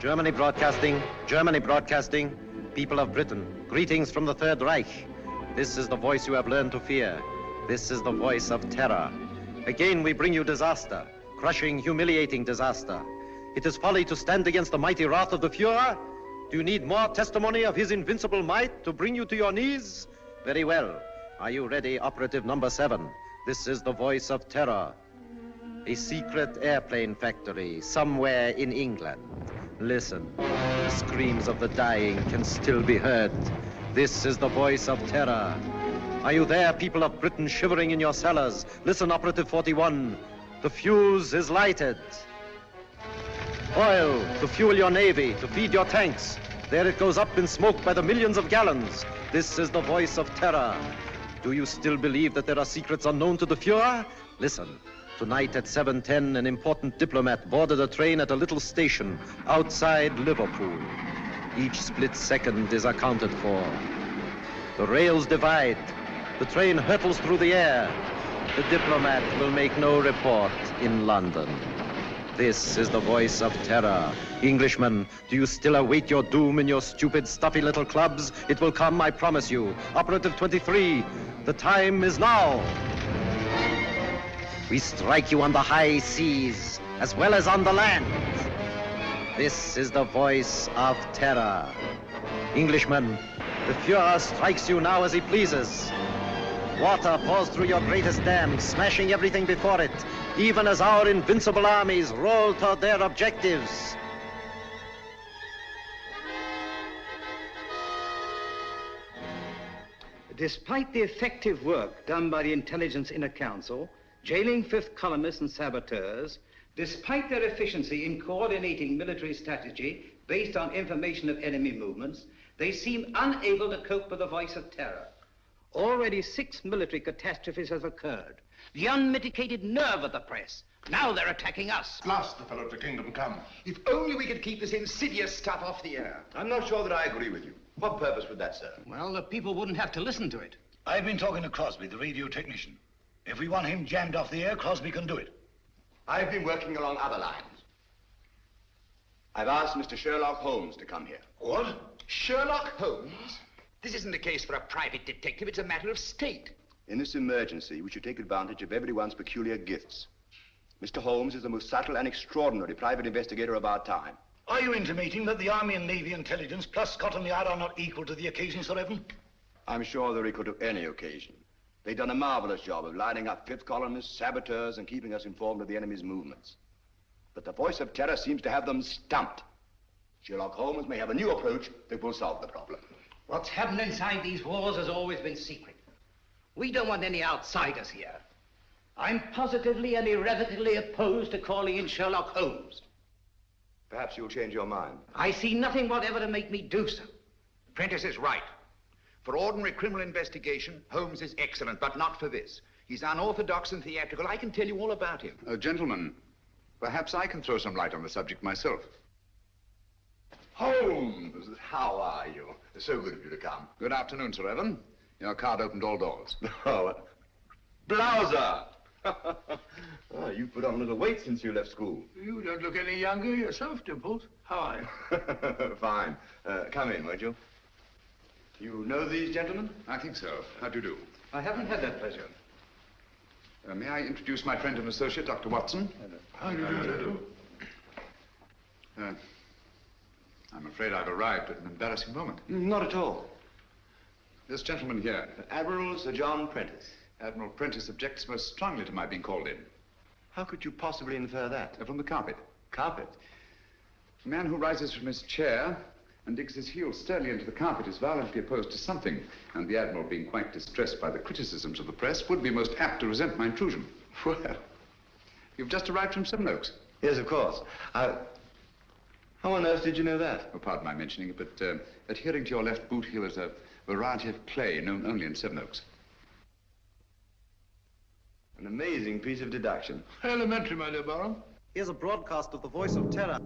Germany broadcasting, people of Britain, greetings from the Third Reich. This is the voice you have learned to fear. This is the voice of terror. Again we bring you disaster, crushing, humiliating disaster. It is folly to stand against the mighty wrath of the Fuhrer. Do you need more testimony of his invincible might to bring you to your knees? Very well. Are you ready, operative number 7? This is the voice of terror. A secret airplane factory somewhere in England. Listen, the screams of the dying can still be heard. This is the voice of terror. Are you there, people of Britain, shivering in your cellars? Listen, operative 41. The fuse is lighted. Oil to fuel your navy, to feed your tanks. There it goes up in smoke by the millions of gallons. This is the voice of terror. Do you still believe that there are secrets unknown to the Fuhrer? Listen. Tonight at 7:10, an important diplomat boarded a train at a little station outside Liverpool. Each split second is accounted for. The rails divide. The train hurtles through the air. The diplomat will make no report in London. This is the voice of terror. Englishmen, do you still await your doom in your stupid, stuffy little clubs? It will come, I promise you. Operative 23, the time is now. We strike you on the high seas, as well as on the land. This is the voice of terror. Englishmen, the Fuhrer strikes you now as he pleases. Water pours through your greatest dam, smashing everything before it, even as our invincible armies roll toward their objectives. Despite the effective work done by the Intelligence Inner Council, jailing fifth columnists and saboteurs, despite their efficiency in coordinating military strategy based on information of enemy movements, they seem unable to cope with the voice of terror. Already 6 military catastrophes have occurred. The unmitigated nerve of the press. Now they're attacking us. At last the fellow to kingdom come. If only we could keep this insidious stuff off the air. I'm not sure that I agree with you. What purpose would that serve? Well, the people wouldn't have to listen to it. I've been talking to Crosby, the radio technician. If we want him jammed off the air, Crosby can do it. I've been working along other lines. I've asked Mr. Sherlock Holmes to come here. What? Sherlock Holmes? This isn't a case for a private detective, it's a matter of state. In this emergency, we should take advantage of everyone's peculiar gifts. Mr. Holmes is the most subtle and extraordinary private investigator of our time. Are you intimating that the Army and Navy intelligence plus Scotland Yard are not equal to the occasion, Sir Evan? I'm sure they're equal to any occasion. They've done a marvelous job of lining up fifth columnists, saboteurs, and keeping us informed of the enemy's movements. But the voice of terror seems to have them stumped. Sherlock Holmes may have a new approach that will solve the problem. What's happened inside these walls has always been secret. We don't want any outsiders here. I'm positively and irrevocably opposed to calling in Sherlock Holmes. Perhaps you'll change your mind. I see nothing whatever to make me do so. Prentice is right. For ordinary criminal investigation, Holmes is excellent, but not for this. He's unorthodox and theatrical. I can tell you all about him. Gentlemen, perhaps I can throw some light on the subject myself. Holmes, how are you? So good of you to come. Good afternoon, Sir Evan. Your card opened all doors. Oh, Blouser! Oh, you've put on a little weight since you left school. You don't look any younger yourself, Dimples. How are you? Fine. Come in, won't you? You know these gentlemen? I think so. How do you do? I haven't had that pleasure. May I introduce my friend and associate, Dr. Watson? How do you do? I'm afraid I've arrived at an embarrassing moment. Not at all. This gentleman here. Admiral Sir John Prentice. Admiral Prentice objects most strongly to my being called in. How could you possibly infer that? From the carpet. Carpet? A man who rises from his chair and digs his heels sternly into the carpet is violently opposed to something, and the Admiral, being quite distressed by the criticisms of the press, would be most apt to resent my intrusion. Well, you've just arrived from Sevenoaks. Yes, of course. How on earth did you know that? Oh, pardon my mentioning it, but adhering to your left boot heel is a variety of clay known only in Sevenoaks. An amazing piece of deduction. Elementary, my dear Baron. Here's a broadcast of the voice of terror.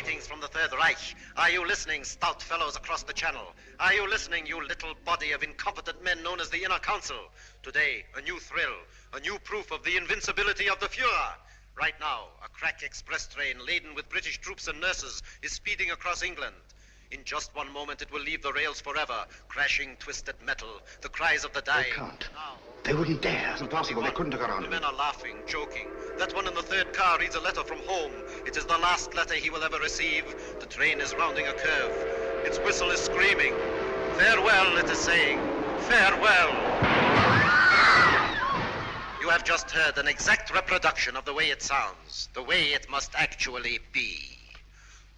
Greetings from the Third Reich. Are you listening, stout fellows across the channel? Are you listening, you little body of incompetent men known as the Inner Council? Today, a new thrill, a new proof of the invincibility of the Fuhrer. Right now, a crack express train laden with British troops and nurses is speeding across England. In just one moment, it will leave the rails forever, crashing twisted metal, the cries of the dying. They can't. Now, They wouldn't dare. It's impossible. They couldn't have got on the to men it. are laughing, joking. That one in the third car reads a letter from home. It is the last letter he will ever receive. The train is rounding a curve. Its whistle is screaming. Farewell, it is saying. Farewell. You have just heard an exact reproduction of the way it sounds, the way it must actually be.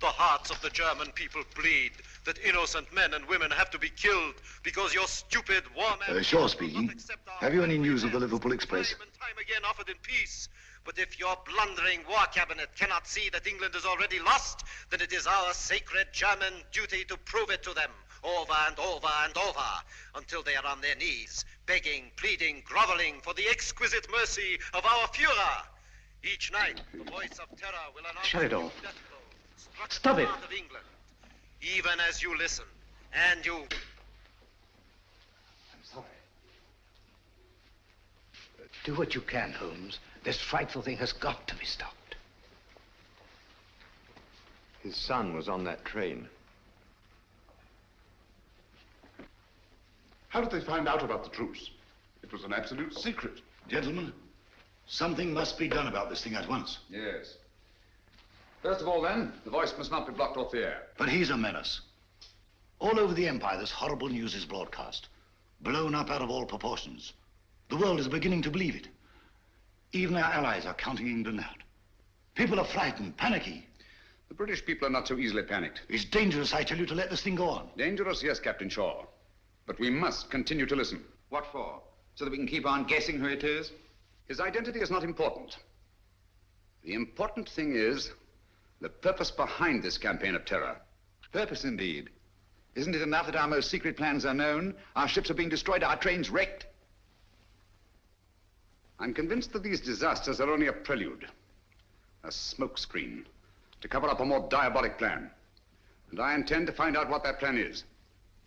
The hearts of the German people bleed that innocent men and women have to be killed because your stupid war men... Shaw speaking. Have you any news of the Liverpool Express? Time and time again offered in peace. But if your blundering war cabinet cannot see that England is already lost, then it is our sacred German duty to prove it to them over and over and over until they are on their knees, begging, pleading, groveling for the exquisite mercy of our Fuhrer. Each night, the voice of terror will announce... Shut it off. death blow struck at Stop the it. heart of England. Even as you listen, and you... I'm sorry. Do what you can, Holmes. This frightful thing has got to be stopped. His son was on that train. How did they find out about the truce? It was an absolute secret. Gentlemen, something must be done about this thing at once. Yes. First of all, then, the voice must not be blocked off the air. But he's a menace. All over the Empire, this horrible news is broadcast, blown up out of all proportions. The world is beginning to believe it. Even our allies are counting England out. People are frightened, panicky. The British people are not so easily panicked. It's dangerous, I tell you, to let this thing go on. Dangerous, yes, Captain Shaw. But we must continue to listen. What for? So that we can keep on guessing who it is? His identity is not important. The important thing is the purpose behind this campaign of terror. Purpose, indeed. Isn't it enough that our most secret plans are known? Our ships are being destroyed, our trains wrecked. I'm convinced that these disasters are only a prelude, a smokescreen, to cover up a more diabolic plan. And I intend to find out what that plan is.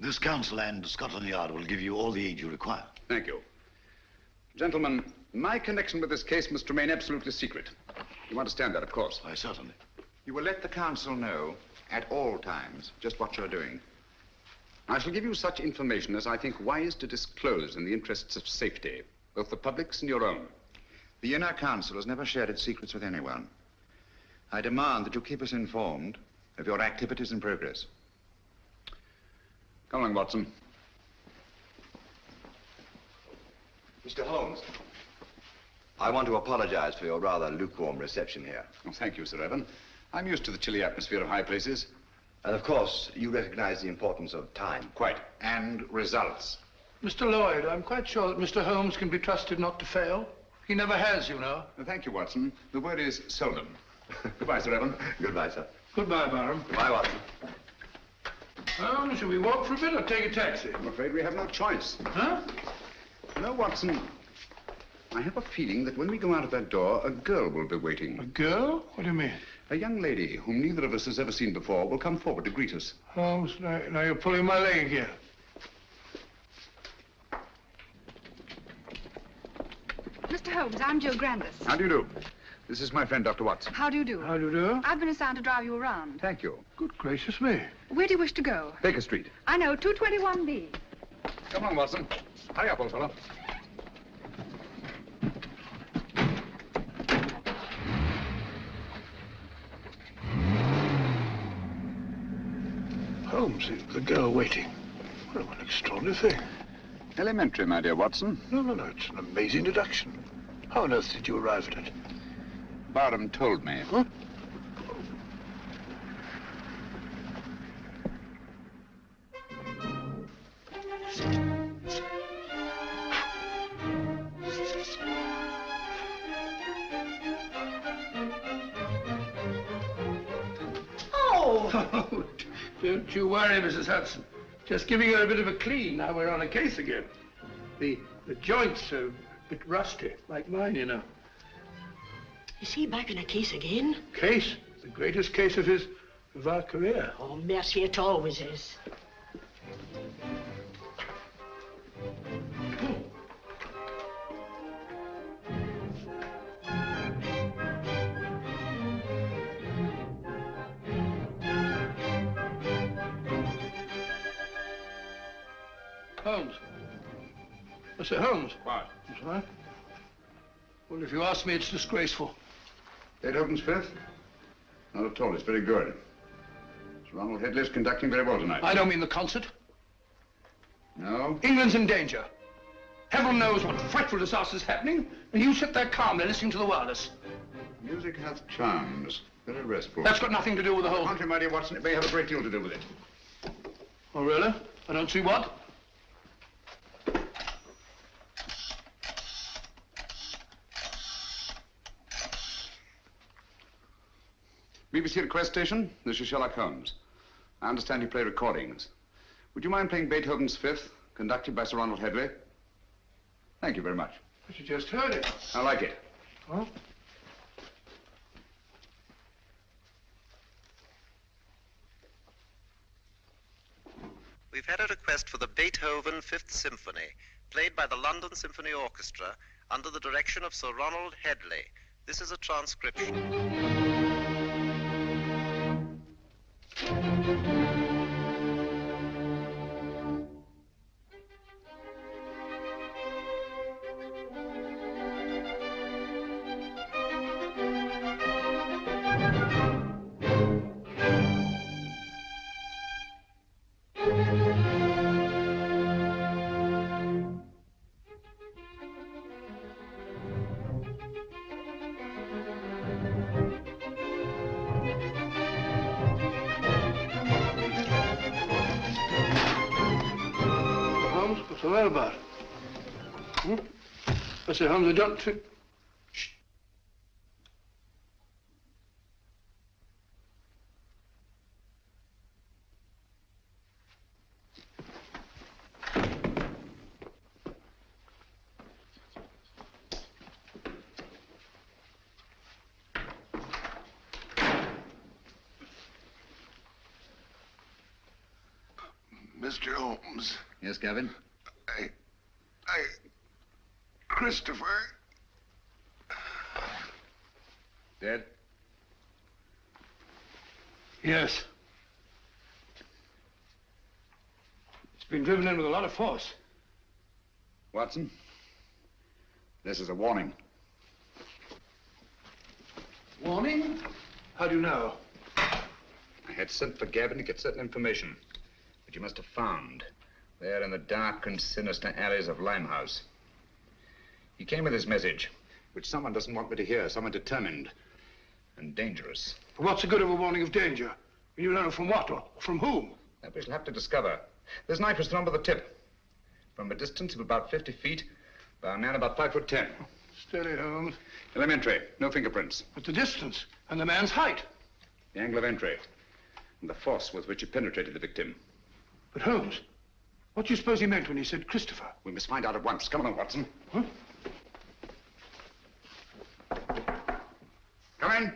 This council and Scotland Yard will give you all the aid you require. Thank you. Gentlemen, my connection with this case must remain absolutely secret. You understand that, of course. Why, certainly. You will let the council know at all times just what you're doing. I shall give you such information as I think wise to disclose in the interests of safety, both the public's and your own. The Inner Council has never shared its secrets with anyone. I demand that you keep us informed of your activities and progress. Come along, Watson. Mr. Holmes, I want to apologize for your rather lukewarm reception here. Oh, thank you, Sir Evan. I'm used to the chilly atmosphere of high places. And of course, you recognize the importance of time. Quite. And results. Mr. Lloyd, I'm quite sure that Mr. Holmes can be trusted not to fail. He never has, you know. Thank you, Watson. The word is seldom. Goodbye, Sir Evan. Goodbye, sir. Goodbye, Barham. Goodbye, Watson. Well, shall we walk for a bit or take a taxi? I'm afraid we have no choice. Huh? No, Watson. I have a feeling that when we go out of that door, a girl will be waiting. A girl? What do you mean? A young lady whom neither of us has ever seen before will come forward to greet us. Holmes, now you're pulling my leg here. Mr. Holmes, I'm Joe Grandis. How do you do? This is my friend, Dr. Watson. How do you do? How do you do? I've been assigned to drive you around. Thank you. Good gracious me. Where do you wish to go? Baker Street. I know, 221B. Come on, Watson. Hurry up, old fellow. Holmes, the girl waiting. What an extraordinary thing. Elementary, my dear Watson. No, it's an amazing deduction. How on earth did you arrive at it? Barham told me. Huh? Oh, don't you worry, Mrs. Hudson. Just giving her a bit of a clean. Now we're on a case again. The joints are a bit rusty, like mine, you know. Is he back in a case again? Case? The greatest case of his of our career. Oh, mercy, it always is. Holmes. Mr. Holmes. What? I'm sorry. Well, if you ask me, it's disgraceful. Beethoven's Fifth? Not at all. It's very good. Sir Ronald Headley's conducting very well tonight. I don't mean the concert. No? England's in danger. Heaven knows what frightful disaster's happening, and you sit there calmly listening to the wireless. Music hath charms. Very restful. That's got nothing to do with the whole... Contrary, my dear Watson, it may have a great deal to do with it. Oh, really? I don't see what. BBC request station, this is Sherlock Holmes. I understand you play recordings. Would you mind playing Beethoven's Fifth, conducted by Sir Ronald Headley? Thank you very much. But you just heard it. I like it. Huh? We've had a request for the Beethoven Fifth Symphony, played by the London Symphony Orchestra under the direction of Sir Ronald Headley. This is a transcription. What's that about? Hmm? I said, Holmes, I don't think... Shh. Mr. Holmes. Yes, Gavin? Christopher. Dead? Yes. It's been driven in with a lot of force. Watson, this is a warning. Warning? How do you know? I had sent for Gavin to get certain information, which you must have found there in the dark and sinister alleys of Limehouse. He came with his message, which someone doesn't want me to hear, someone determined and dangerous. What's the good of a warning of danger? You don't know from what or from whom? That we shall have to discover. This knife was thrown by the tip, from a distance of about 50 feet, by a man about 5'10". Steady, Holmes. Elementary, no fingerprints. But the distance and the man's height. The angle of entry, and the force with which he penetrated the victim. But Holmes, what do you suppose he meant when he said Christopher? We must find out at once. Come on, Watson. Huh? Come in.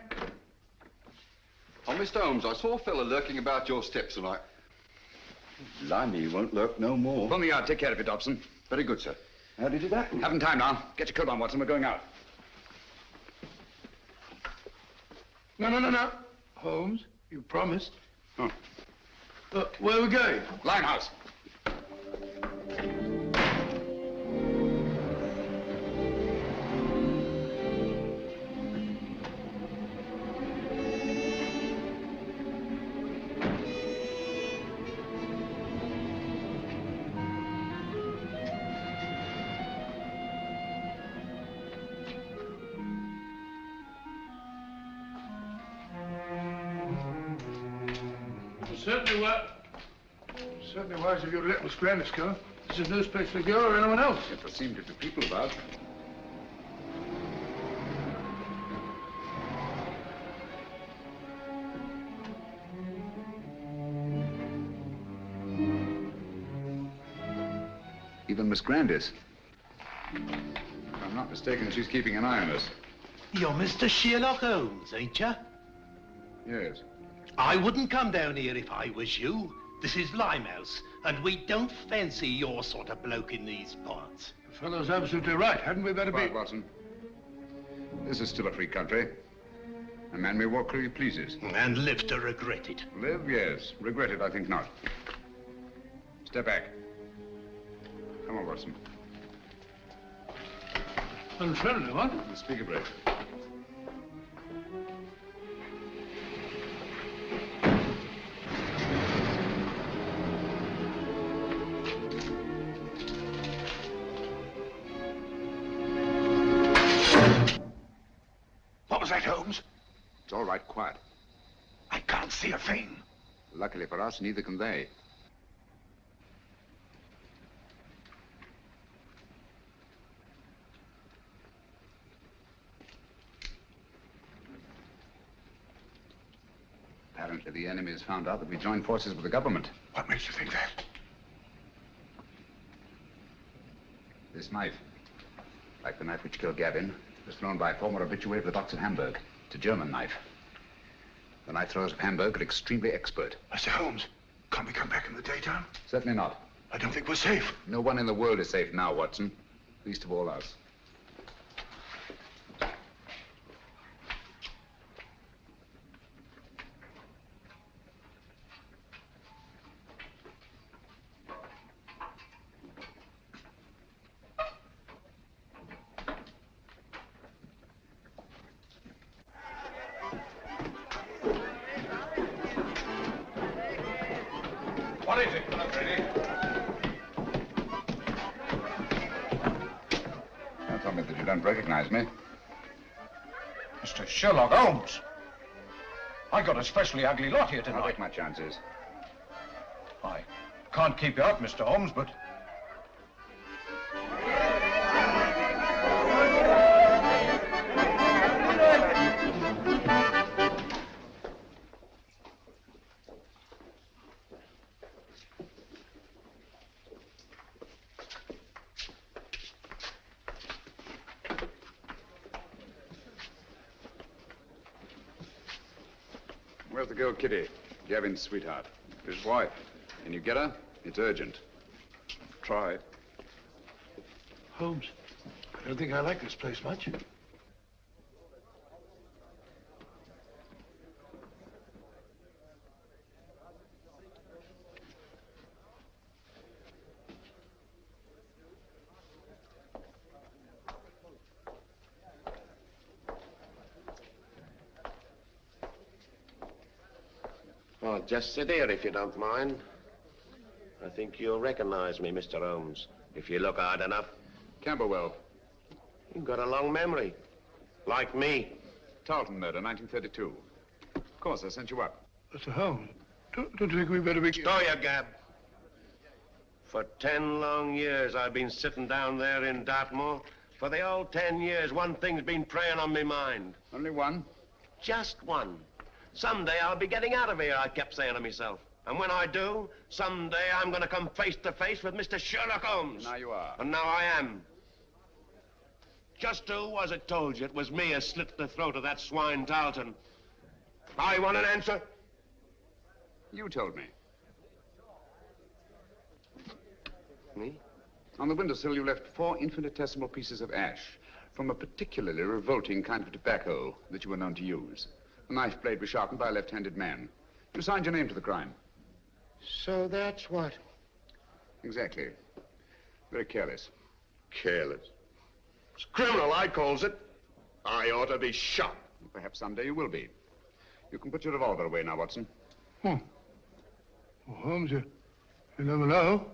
Oh, Mr. Holmes, I saw a fella lurking about your steps tonight. Blimey, he won't lurk no more. From the yard. Take care of it, Dobson. Very good, sir. How did it happen? Haven't time now. Get your coat on, Watson. We're going out. No. Holmes, you promised. Oh. Where are we going? Limehouse. Certainly wise of you to let Miss Grandis go. This is no place for a girl or anyone else. Yet there seem to be people about. Even Miss Grandis. If I'm not mistaken, she's keeping an eye on us. You're Mr. Sherlock Holmes, ain't you? Yes. I wouldn't come down here if I was you. This is Limehouse, and we don't fancy your sort of bloke in these parts. The fellow's absolutely right. Hadn't we better Quiet, be... Watson. This is still a free country. A man may walk where he pleases. And live to regret it. Live, yes. Regret it, I think not. Step back. Come on, Watson. Unfriendly, what? Speak a break. What was that, Holmes? It's all right, quiet. I can't see a thing. Luckily for us, neither can they. Apparently, the enemy has found out that we joined forces with the government. What makes you think that? This knife, like the knife which killed Gavin, was thrown by a former habitué of the docks in Hamburg. It's a German knife. The knife throwers of Hamburg are extremely expert. Mr. Holmes, can't we come back in the daytime? Certainly not. I don't think we're safe. No one in the world is safe now, Watson. Least of all us. What is it? Not ready. Now tell me that you don't recognize me. Mr. Sherlock Holmes. I got a specially ugly lot here I'll tonight. take my chances. I can't keep you up, Mr. Holmes, but... Where's the girl, Kitty? Gavin's sweetheart. His wife. Can you get her? It's urgent. Try. Holmes, I don't think I like this place much. Oh, just sit here if you don't mind. I think you'll recognize me, Mr. Holmes, if you look hard enough. Camberwell. You've got a long memory. Like me. Tarleton murder, 1932. Of course, I sent you up. Mr. Holmes, don't you think we better be... Stow your gab. For 10 long years, I've been sitting down there in Dartmoor. For the old 10 years, one thing's been preying on my mind. Only one? Just one. Someday I'll be getting out of here, I kept saying to myself. And when I do, someday I'm going to come face to face with Mr. Sherlock Holmes. Now you are. And now I am. Just who was it told you it was me who slit the throat of that swine Tarleton? I want an answer. You told me. Me? On the windowsill, you left 4 infinitesimal pieces of ash from a particularly revolting kind of tobacco that you were known to use. The knife blade was sharpened by a left-handed man. You signed your name to the crime. So that's what? Exactly. Very careless. Careless. It's criminal, I calls it. I ought to be shot. Perhaps someday you will be. You can put your revolver away now, Watson. Well, Holmes, you never know.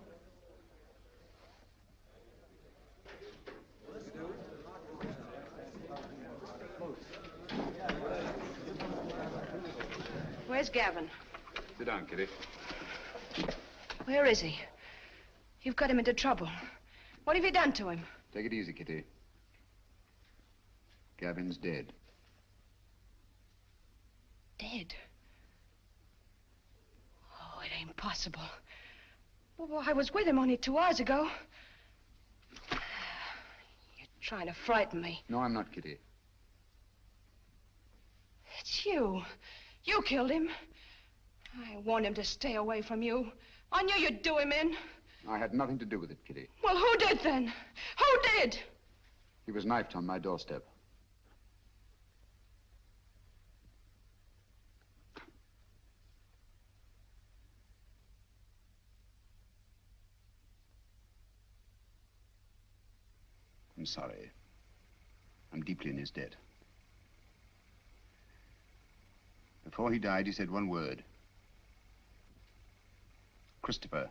Where's Gavin? Sit down, Kitty. Where is he? You've got him into trouble. What have you done to him? Take it easy, Kitty. Gavin's dead. Dead? Oh, it ain't possible. Well, I was with him only 2 hours ago. You're trying to frighten me. No, I'm not, Kitty. It's you. You killed him. I warned him to stay away from you. I knew you'd do him in. I had nothing to do with it, Kitty. Well, who did then? Who did? He was knifed on my doorstep. I'm sorry. I'm deeply in his debt. Before he died, he said one word. Christopher.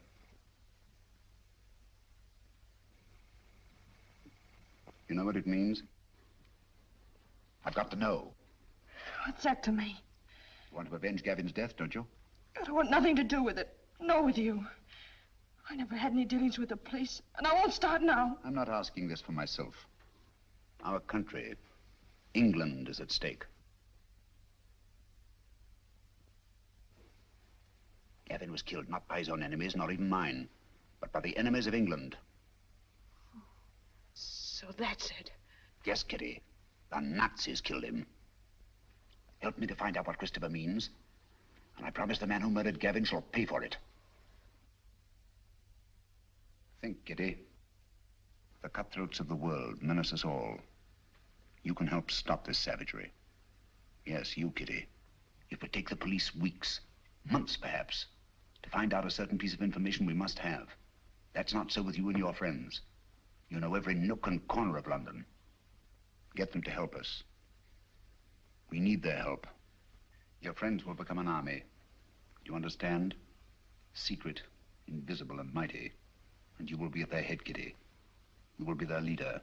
You know what it means? I've got to know. What's that to me? You want to avenge Gavin's death, don't you? I don't want nothing to do with it. Nor with you. I never had any dealings with the police, and I won't start now. I'm not asking this for myself. Our country, England, is at stake. Gavin was killed not by his own enemies, nor even mine, but by the enemies of England. So that's it. Yes, Kitty. The Nazis killed him. Help me to find out what Christopher means, and I promise the man who murdered Gavin shall pay for it. Think, Kitty. The cutthroats of the world menace us all. You can help stop this savagery. Yes, you, Kitty. It would take the police weeks, months perhaps, to find out a certain piece of information we must have. That's not so with you and your friends. You know every nook and corner of London. Get them to help us. We need their help. Your friends will become an army. Do you understand? Secret, invisible, and mighty. And you will be at their head, Kitty. You will be their leader.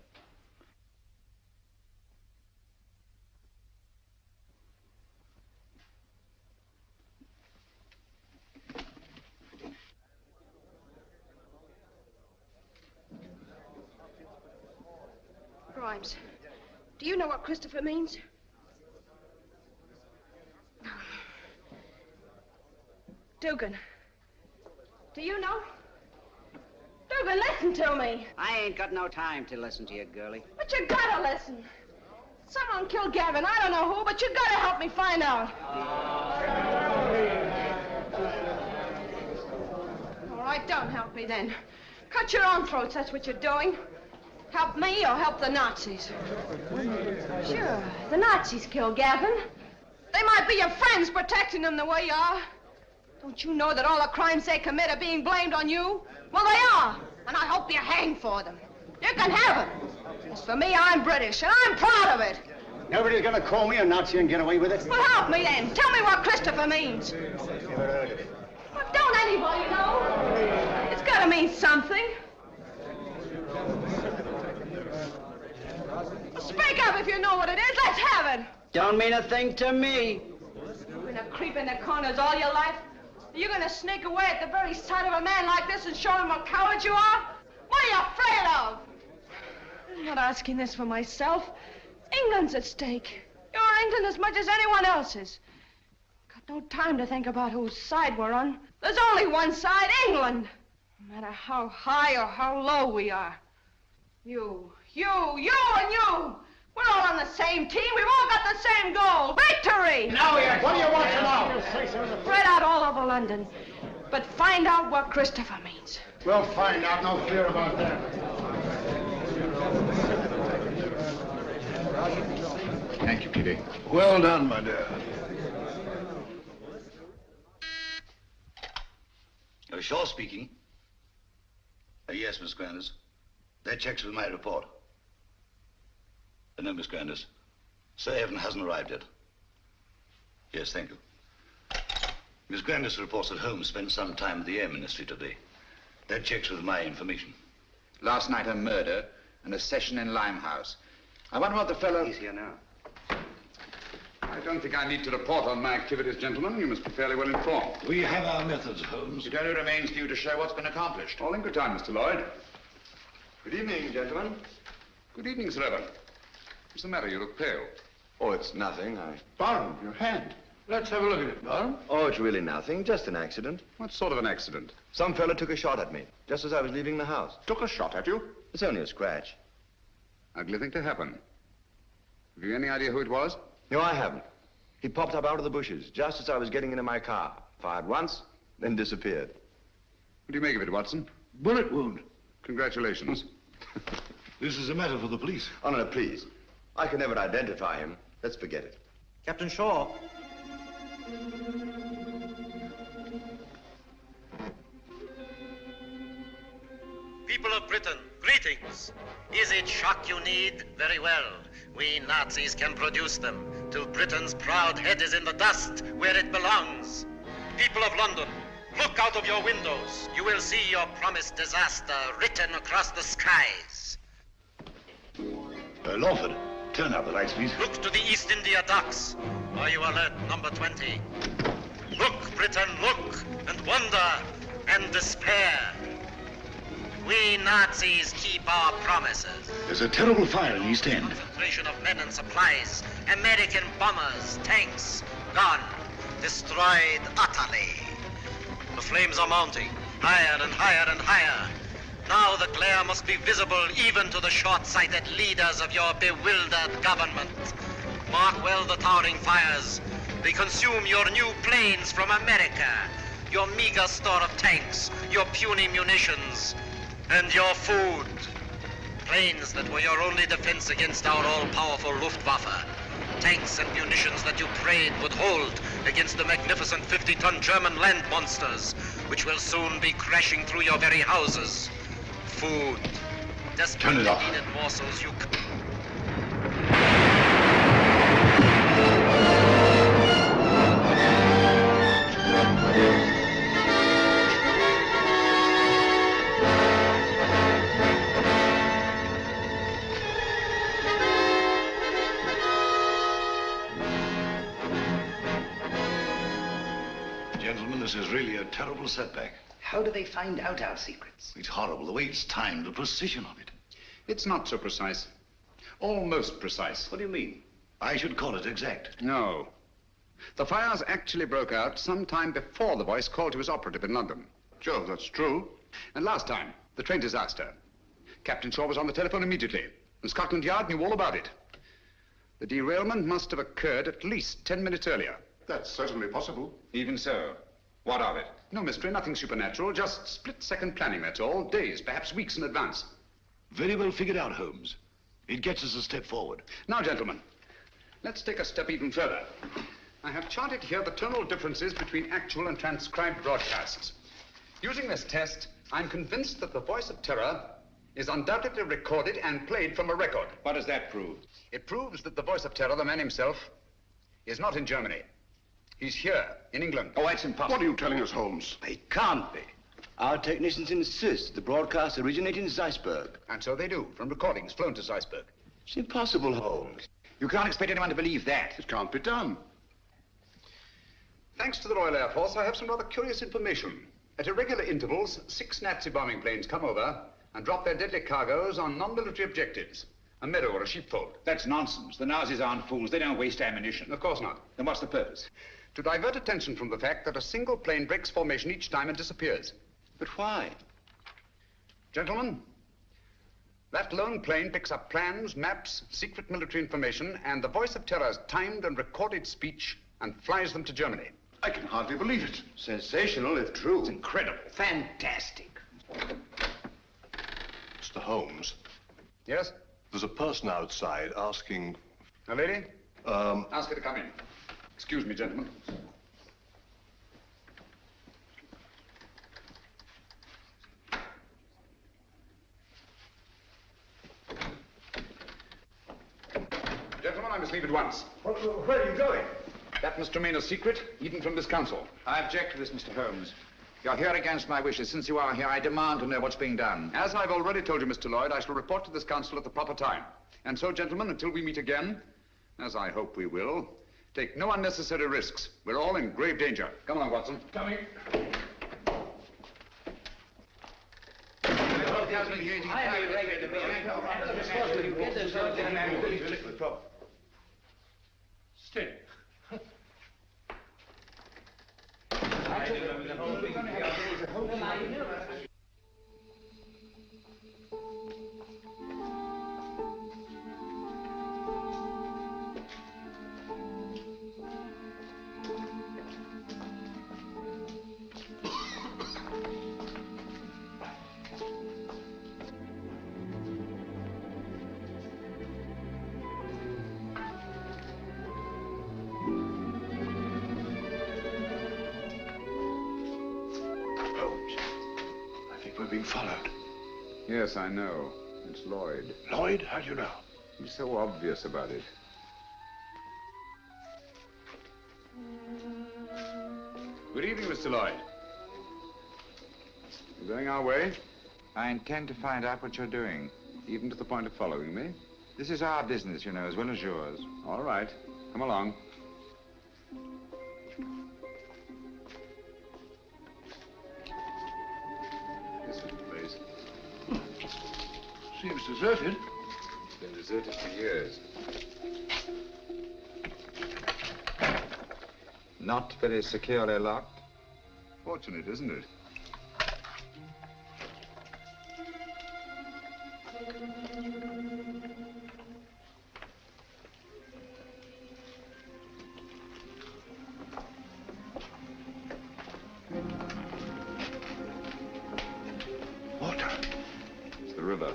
Grimes, do you know what Christopher means? Dugan, do you know? Dugan, listen to me. I ain't got no time to listen to you, girlie. But you gotta listen. Someone killed Gavin. I don't know who, but you gotta help me find out. All right, don't help me then. Cut your own throats, that's what you're doing. Help me or help the Nazis. Sure, the Nazis killed Gavin. They might be your friends protecting them the way you are. Don't you know that all the crimes they commit are being blamed on you? Well, they are, and I hope you're hanged for them. You can have it. As for me, I'm British, and I'm proud of it. Nobody's gonna call me a Nazi and get away with it. Well, help me then. Tell me what Christopher means. Well, don't anybody know? It's gotta mean something. Well, speak up if you know what it is. Let's have it. Don't mean a thing to me. You've been a creep in the corners all your life. Are you going to sneak away at the very sight of a man like this and show him what cowards you are? What are you afraid of? I'm not asking this for myself. England's at stake. You're England as much as anyone else's. Got no time to think about whose side we're on. There's only one side, England. No matter how high or how low we are. You, and you. We're all on the same team. We've all got the same goal. Victory! Now, what do you want to know? Spread out all over London. But find out what Christopher means. We'll find out. No fear about that. Thank you, Kitty. Well done, my dear. Shaw speaking. Yes, Miss Grandis. That checks with my report. No, Miss Grandis. Sir Evan hasn't arrived yet. Yes, thank you. Miss Grandis reports that Holmes spent some time at the Air Ministry today. That checks with my information. Last night, a murder and a session in Limehouse. I wonder what the fellow... He's here now. I don't think I need to report on my activities, gentlemen. You must be fairly well informed. We have our methods, Holmes. It only remains for you to show what's been accomplished. All in good time, Mr. Lloyd. Good evening, gentlemen. Good evening, Sir Evan. What's the matter? You look pale. Oh, it's nothing. Barham, your hand. Let's have a look at it, Barham. Oh, it's really nothing. Just an accident. What sort of an accident? Some fella took a shot at me, just as I was leaving the house. Took a shot at you? It's only a scratch. Ugly thing to happen. Have you any idea who it was? No, I haven't. He popped up out of the bushes, just as I was getting into my car. Fired once, then disappeared. What do you make of it, Watson? Bullet wound. Congratulations. This is a matter for the police. Oh, no, please. I can never identify him. Let's forget it. Captain Shaw. People of Britain, greetings. Is it shock you need? Very well. We Nazis can produce them till Britain's proud head is in the dust where it belongs. People of London, look out of your windows. You will see your promised disaster written across the skies. Lawford, turn out the lights, please. Look to the East India docks. Are you alert, number 20? Look, Britain, look, and wonder, and despair. We Nazis keep our promises. There's a terrible fire in East End. Concentration of men and supplies. American bombers, tanks, gone. Destroyed utterly. The flames are mounting, higher and higher and higher. Now the glare must be visible even to the short-sighted leaders of your bewildered government. Mark well the towering fires. They consume your new planes from America, your meager store of tanks, your puny munitions, and your food. Planes that were your only defense against our all-powerful Luftwaffe. Tanks and munitions that you prayed would hold against the magnificent 50-ton German land monsters, which will soon be crashing through your very houses. Food. Desperately needed morsels you... Gentlemen, this is really a terrible setback. How do they find out our secrets? It's horrible, the way it's timed, the precision of it. It's not so precise. Almost precise. What do you mean? I should call it exact. No. The fires actually broke out sometime before the voice called to his operative in London. Joe, that's true. And last time, the train disaster. Captain Shaw was on the telephone immediately, and Scotland Yard knew all about it. The derailment must have occurred at least 10 minutes earlier. That's certainly possible. Even so. What of it? No mystery, nothing supernatural, just split-second planning, that's all. Days, perhaps weeks in advance. Very well figured out, Holmes. It gets us a step forward. Now, gentlemen, let's take a step even further. I have charted here the tonal differences between actual and transcribed broadcasts. Using this test, I'm convinced that the voice of terror is undoubtedly recorded and played from a record. What does that prove? It proves that the voice of terror, the man himself, is not in Germany. He's here, in England. Oh, that's impossible. What are you telling us, Holmes? It can't be. Our technicians insist the broadcast originated in Zeisberg. And so they do, from recordings flown to Zeisberg. It's impossible, Holmes. You can't expect anyone to believe that. It can't be done. Thanks to the Royal Air Force, I have some rather curious information. At irregular intervals, 6 Nazi bombing planes come over and drop their deadly cargoes on non-military objectives. A meadow or a sheepfold. That's nonsense. The Nazis aren't fools. They don't waste ammunition. Of course not. Then what's the purpose? To divert attention from the fact that a single plane breaks formation each time and disappears. But why? Gentlemen, that lone plane picks up plans, maps, secret military information, and the voice of terror's timed and recorded speech and flies them to Germany. I can hardly believe it. Sensational, if true. It's incredible. Fantastic. Mr. Holmes. Yes? There's a person outside asking... A lady? Ask her to come in. Excuse me, gentlemen. Gentlemen, I must leave at once. Where are you going? That must remain a secret, even from this council. I object to this, Mr. Holmes. You're here against my wishes. Since you are here, I demand to know what's being done. As I've already told you, Mr. Lloyd, I shall report to this council at the proper time. And so, gentlemen, until we meet again, as I hope we will, take no unnecessary risks. We're all in grave danger. Come along, Watson. Coming. Stay. being followed. Yes, I know. It's Lloyd. Lloyd? How do you know? He's so obvious about it. Good evening, Mr. Lloyd. You going our way? I intend to find out what you're doing, even to the point of following me. This is our business, you know, as well as yours. All right. Come along. This is the place. Seems deserted. It's been deserted for years. Not very securely locked. Fortunate, isn't it? Water. It's the river.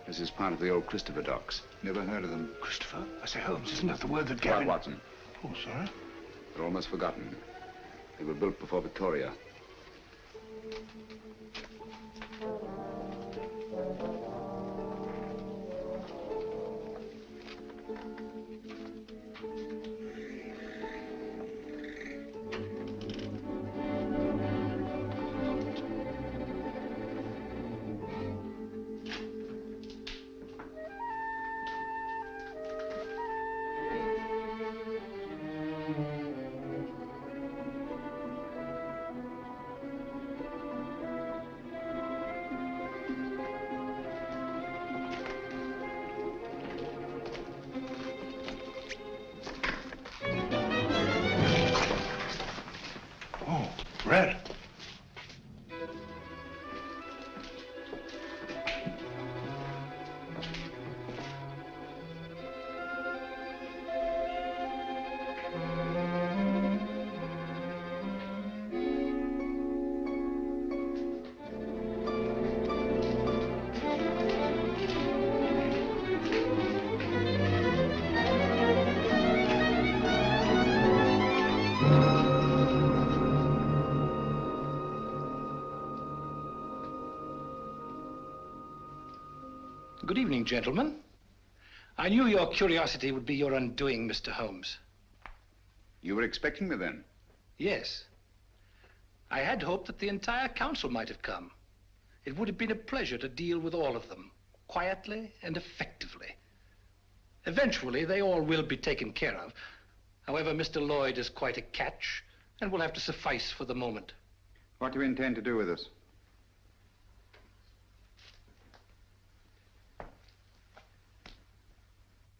This is part of the old Christopher docks. Never heard of them? Christopher? I say, Holmes, isn't that the word that Right, Gavin... Watson. Oh, sorry. They're almost forgotten. They were built before Victoria. Red. Good evening, gentlemen. I knew your curiosity would be your undoing, Mr. Holmes. You were expecting me then? Yes. I had hoped that the entire council might have come. It would have been a pleasure to deal with all of them, quietly and effectively. Eventually, they all will be taken care of. However, Mr. Lloyd is quite a catch and will have to suffice for the moment. What do you intend to do with us?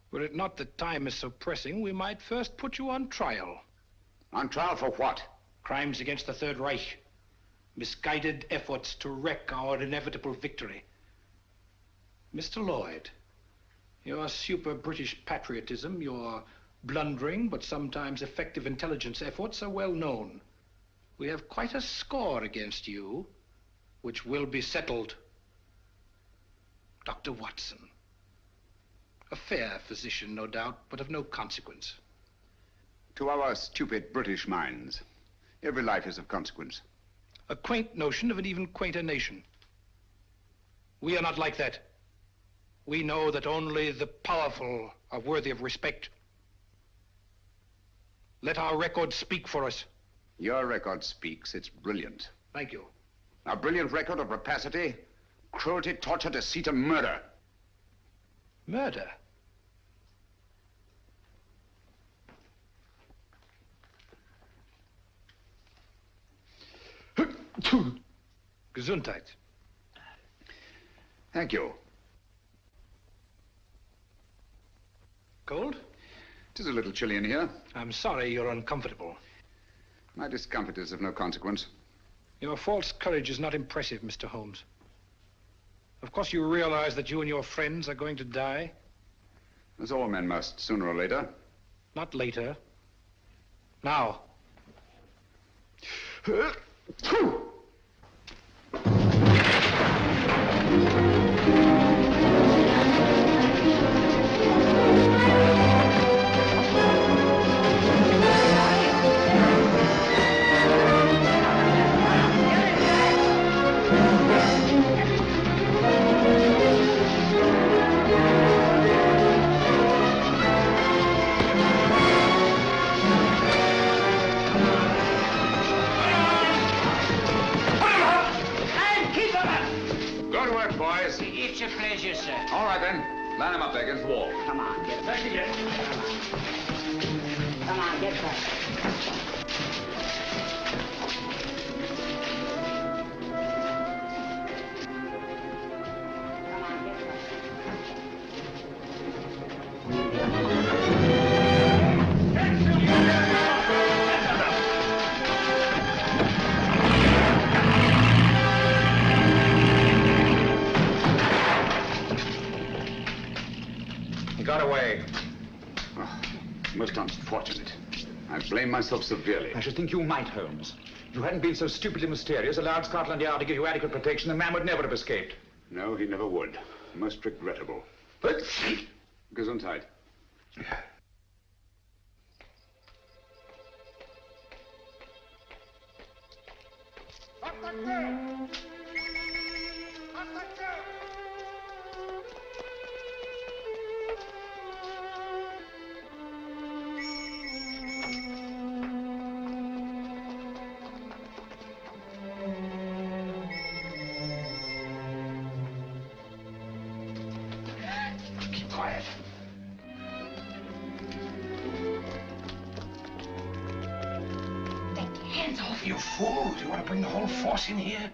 Were it not that time is so pressing, we might first put you on trial. On trial for what? Crimes against the Third Reich. Misguided efforts to wreck our inevitable victory. Mr. Lloyd, your super-British patriotism, your blundering but sometimes effective intelligence efforts are well known. We have quite a score against you, which will be settled. Dr. Watson. A fair physician, no doubt, but of no consequence. To our stupid British minds, every life is of consequence. A quaint notion of an even quainter nation. We are not like that. We know that only the powerful are worthy of respect. Let our record speak for us. Your record speaks. It's brilliant. Thank you. A brilliant record of rapacity, cruelty, torture, deceit, and murder. Murder? Gesundheit. Thank you. Cold? It is a little chilly in here. I'm sorry you're uncomfortable. My discomfort is of no consequence. Your false courage is not impressive, Mr. Holmes. Of course you realize that you and your friends are going to die? As all men must, sooner or later. Not later. Now. climb up there against the wall. Come on, get back again. Come on, get back. Got away. Oh, most unfortunate. I blame myself severely. I should think you might, Holmes. If you hadn't been so stupidly mysterious, allowed Scotland Yard to give you adequate protection, the man would never have escaped. No, he never would. Most regrettable. But... Gesundheit. Keep quiet. Take your hands off. You fool! Do you want to bring the whole force in here?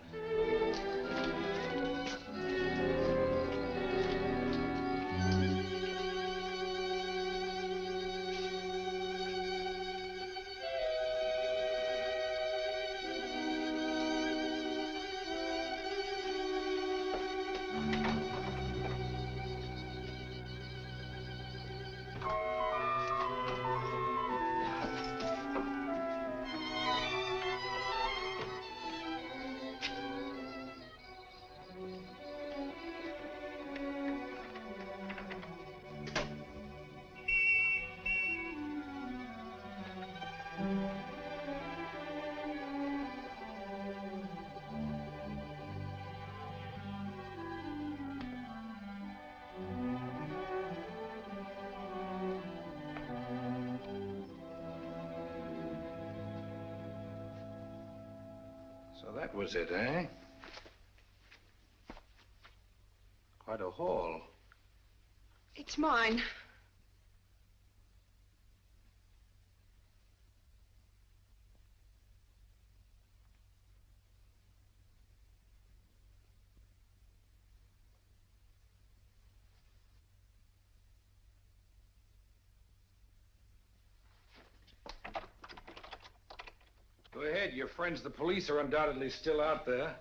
So that was it, eh? Quite a haul. It's mine. Go ahead. Your friends, the police, are undoubtedly still out there.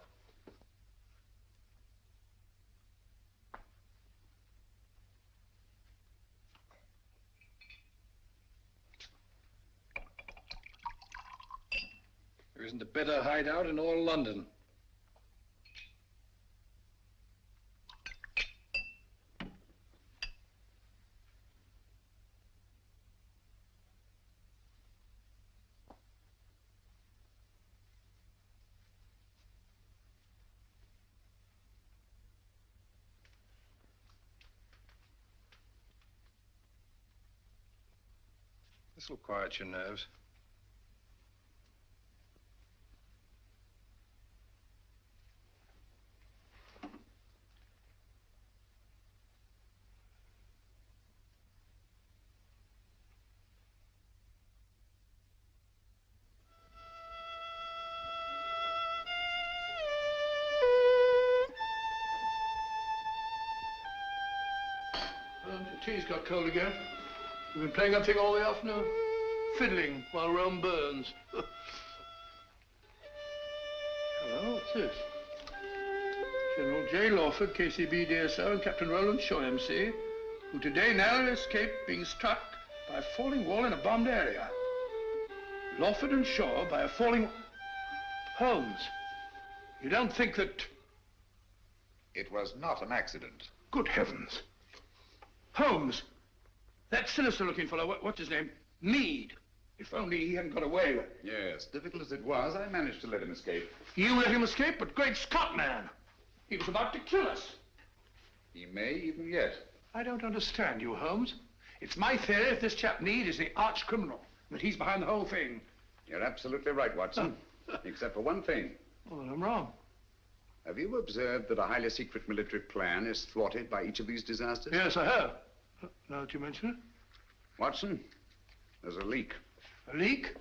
There isn't a better hideout in all London. This will quiet your nerves. Your tea's got cold again. You've been playing that thing all the afternoon? Fiddling while Rome burns. Hello, what's this? General J. Lawford, KCB DSO, and Captain Roland Shaw, MC, who today narrowly escaped being struck by a falling wall in a bombed area. Lawford and Shaw by a falling... Holmes, you don't think that... It was not an accident. Good heavens. Holmes, that sinister-looking fellow, what's his name? Meade. If only he hadn't got away. Yes, difficult as it was, I managed to let him escape. You let him escape, but great Scott, man. He was about to kill us. He may even yet. I don't understand you, Holmes. It's my theory if this chap Meade is the arch criminal, that he's behind the whole thing. You're absolutely right, Watson. Except for one thing. Well, then I'm wrong. Have you observed that a highly secret military plan is thwarted by each of these disasters? Yes, I have. Now that you mention it. Watson, there's a leak. A leak?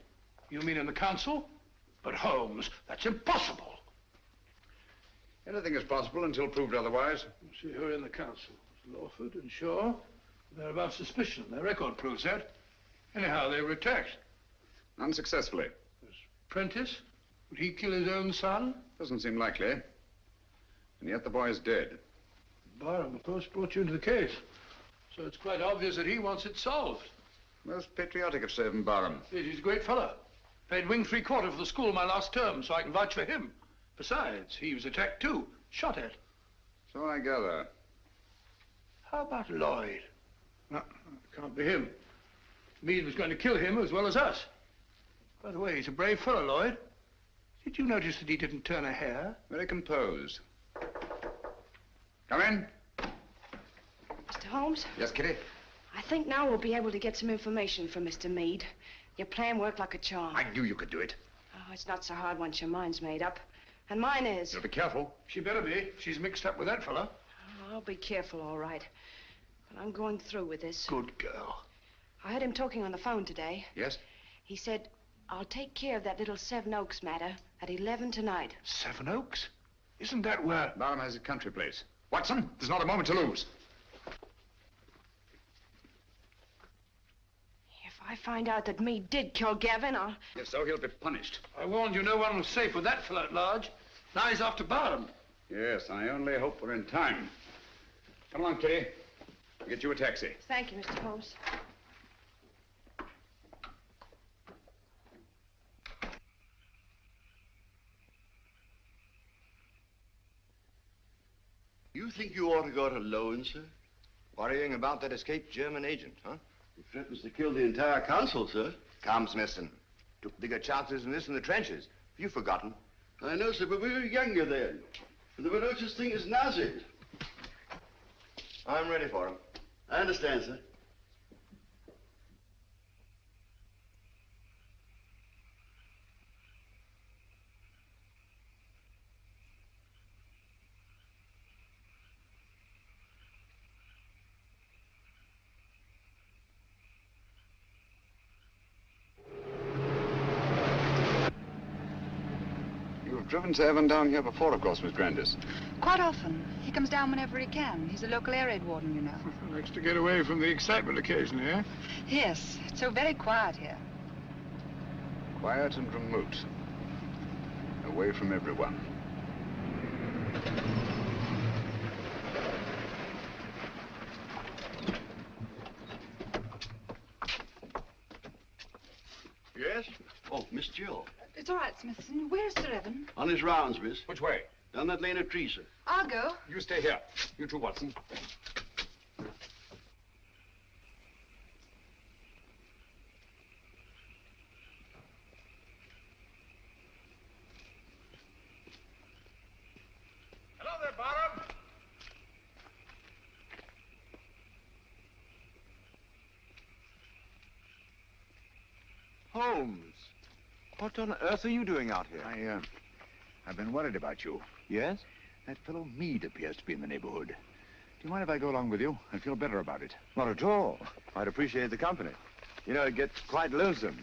You mean in the council? But Holmes, that's impossible. Anything is possible until proved otherwise. See who are in the council. Lawford and Shaw. They're above suspicion. Their record proves that. Anyhow, they were attacked. Unsuccessfully. There's Prentice. Would he kill his own son? Doesn't seem likely. And yet the boy is dead. Barham, of course, brought you into the case. So it's quite obvious that he wants it solved. Most patriotic of Savin Barham. Yes, he's a great fellow. Played wing 3/4 for the school my last term, so I can vouch for him. Besides, he was attacked too, shot at. So I gather. How about Lloyd? No, it can't be him. Meade was going to kill him as well as us. By the way, he's a brave fellow, Lloyd. Did you notice that he didn't turn a hair? Very composed. Come in. Mr. Holmes? Yes, Kitty? I think now we'll be able to get some information from Mr. Meade. Your plan worked like a charm. I knew you could do it. Oh, it's not so hard once your mind's made up. And mine is. You'll be careful. She better be. She's mixed up with that fellow. Oh, I'll be careful, all right. But I'm going through with this. Good girl. I heard him talking on the phone today. Yes? He said, I'll take care of that little Seven Oaks matter at 11 tonight. Seven Oaks? Isn't that where... Barham has a country place. Watson, there's not a moment to lose. If I find out that Meade did kill Gavin, I'll... If so, he'll be punished. I warned you no one was safe with that fellow at large. Now he's after Barham. Yes, I only hope we're in time. Come along, Kitty. I'll get you a taxi. Thank you, Mr. Holmes. You think you ought to go it alone, sir? Worrying about that escaped German agent, huh? He threatens to kill the entire council, sir. Calm, Smithson. Took bigger chances than this in the trenches. Have you forgotten? I know, sir, but we were younger then. And there were no such thing as Nazis. I'm ready for him. I understand, sir. Driven to Evan down here before, of course, Miss Grandis. Quite often. He comes down whenever he can. He's a local air raid warden, you know. Likes to get away from the excitement occasionally, eh? Yes, it's so very quiet here. Quiet and remote. Away from everyone. Yes? Oh, Miss Jill. It's all right, Smithson. Where's Sir Evan? On his rounds, miss. Which way? Down that lane of trees, sir. I'll go. You stay here. You too, Watson. Hello there, Barham. Holmes, what on earth are you doing out here? I've been worried about you. Yes? That fellow Meade appears to be in the neighborhood. Do you mind if I go along with you? I feel better about it. Not at all. I'd appreciate the company. You know, it gets quite lonesome,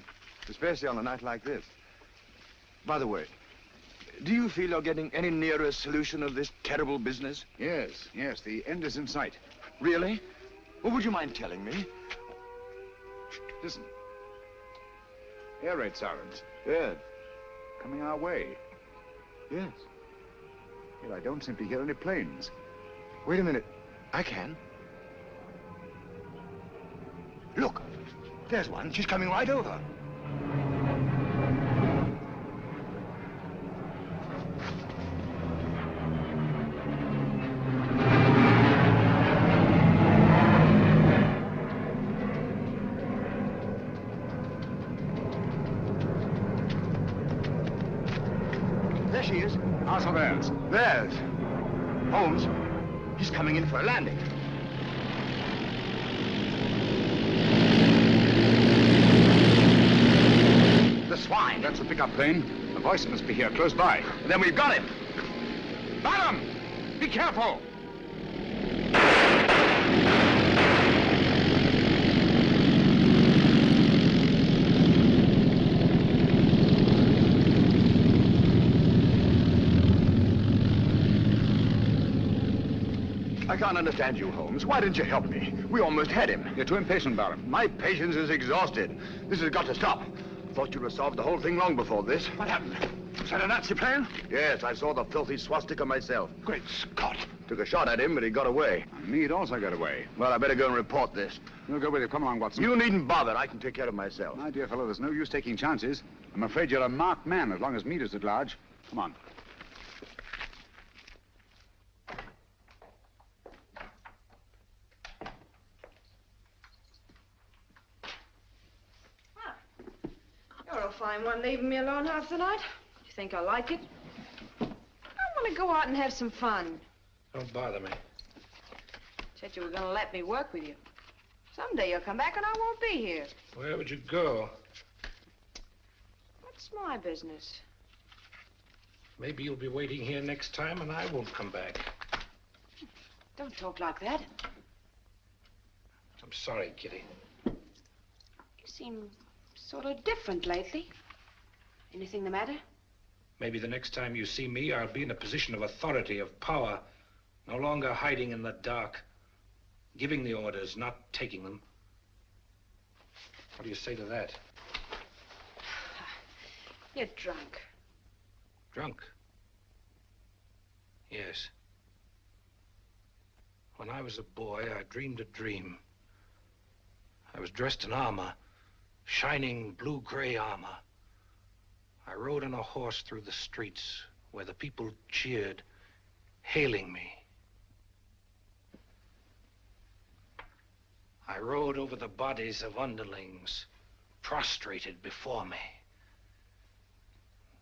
especially on a night like this. By the way, do you feel you're getting any nearer a solution of this terrible business? Yes, yes, the end is in sight. Really? Well, would you mind telling me? Listen. Air raid sirens. Yes. Coming our way. Yes. Yet I don't seem to hear any planes. Wait a minute. I can. Look. There's one. She's coming right over. There she is. Ours or theirs? Theirs. Holmes, he's coming in for a landing. The swine. That's a pickup plane. The voice must be here, close by. Then we've got him. Bottom! Be careful! I can't understand you, Holmes. Why didn't you help me? We almost had him. You're too impatient, Baron. My patience is exhausted. This has got to stop. Thought you'd have solved the whole thing long before this. What happened? Was that a Nazi plane? Yes, I saw the filthy swastika myself. Great Scott. Took a shot at him, but he got away. And me, it also got away. Well, I better go and report this. We'll go with you. Come along, Watson. You needn't bother. I can take care of myself. My dear fellow, there's no use taking chances. I'm afraid you're a marked man as long as Mead is at large. Come on. You're a fine one, leaving me alone half the night. You think I like it? I want to go out and have some fun. Don't bother me. Said you were going to let me work with you. Someday you'll come back and I won't be here. Where would you go? What's my business? Maybe you'll be waiting here next time and I won't come back. Don't talk like that. I'm sorry, Kitty. You seem sort of different lately. Anything the matter? Maybe the next time you see me, I'll be in a position of authority, of power. No longer hiding in the dark. Giving the orders, not taking them. What do you say to that? You're drunk. Drunk? Yes. When I was a boy, I dreamed a dream. I was dressed in armor, shining blue-gray armor. I rode on a horse through the streets where the people cheered, hailing me. I rode over the bodies of underlings, prostrated before me.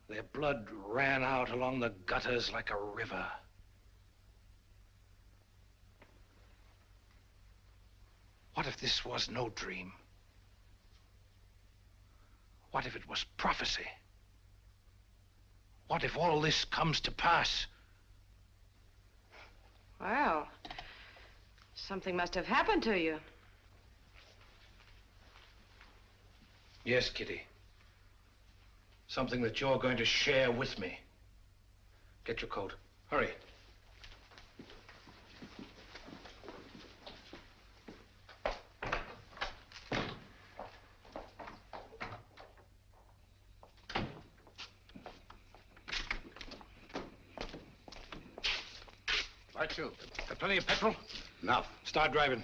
Their blood ran out along the gutters like a river. What if this was no dream? What if it was prophecy? What if all this comes to pass? Well, something must have happened to you. Yes, Kitty. Something that you're going to share with me. Get your coat. Hurry. Right, you. Got plenty of petrol? Enough. Start driving.